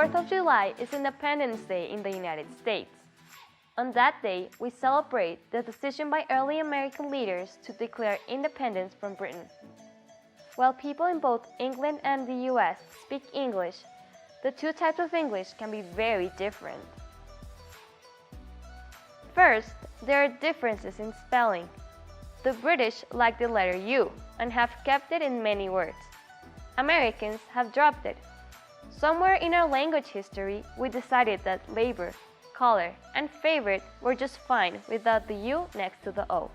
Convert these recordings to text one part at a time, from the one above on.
4th of July is Independence Day in the United States. On that day, we celebrate the decision by early American leaders to declare independence from Britain. While people in both England and the US speak English, the two types of English can be very different. First, there are differences in spelling. The British like the letter U and have kept it in many words. Americans have dropped it. Somewhere in our language history, we decided that labor, color, and favorite were just fine without the U next to the O.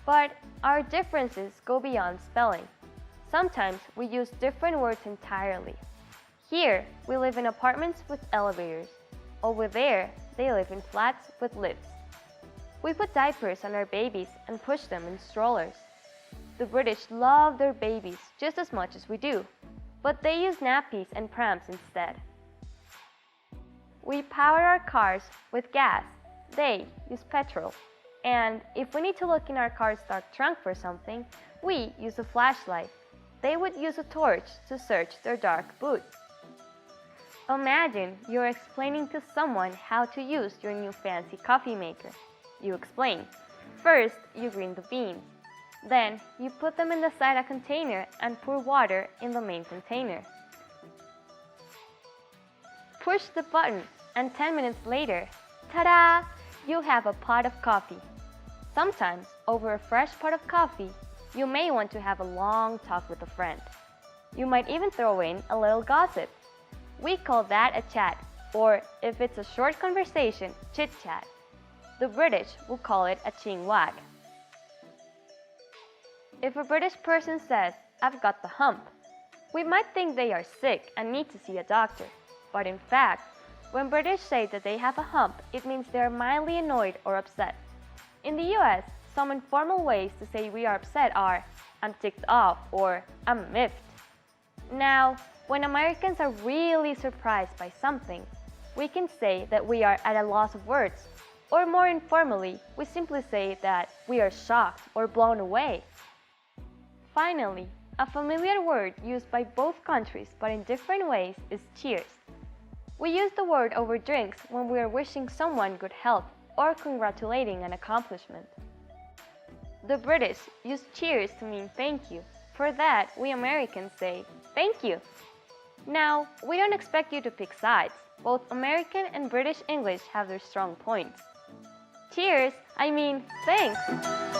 But our differences go beyond spelling. Sometimes we use different words entirely. Here, we live in apartments with elevators. Over there, they live in flats with lifts. We put diapers on our babies and push them in strollers. The British love their babies just as much as we do, but they use nappies and prams instead. We power our cars with gas. They use petrol. And if we need to look in our car's dark trunk for something, we use a flashlight. They would use a torch to search their dark boot. Imagine you're explaining to someone how to use your new fancy coffee maker. You explain. First, you grind the beans. Then, you put them inside a container and pour water in the main container. Push the button, and 10 minutes later, ta-da! You have a pot of coffee. Sometimes, over a fresh pot of coffee, you may want to have a long talk with a friend. You might even throw in a little gossip. We call that a chat, or if it's a short conversation, chit-chat. The British will call it a ching-wag. If a British person says, "I've got the hump," we might think they are sick and need to see a doctor. But in fact, when British say that they have a hump, it means they are mildly annoyed or upset. In the US, some informal ways to say we are upset are, "I'm ticked off" or "I'm miffed." Now, when Americans are really surprised by something, we can say that we are at a loss of words. Or more informally, we simply say that we are shocked or blown away. Finally, a familiar word used by both countries but in different ways is cheers. We use the word over drinks when we are wishing someone good health or congratulating an accomplishment. The British use cheers to mean thank you. For that, we Americans say thank you. Now, we don't expect you to pick sides. Both American and British English have their strong points. Cheers! I mean, thanks!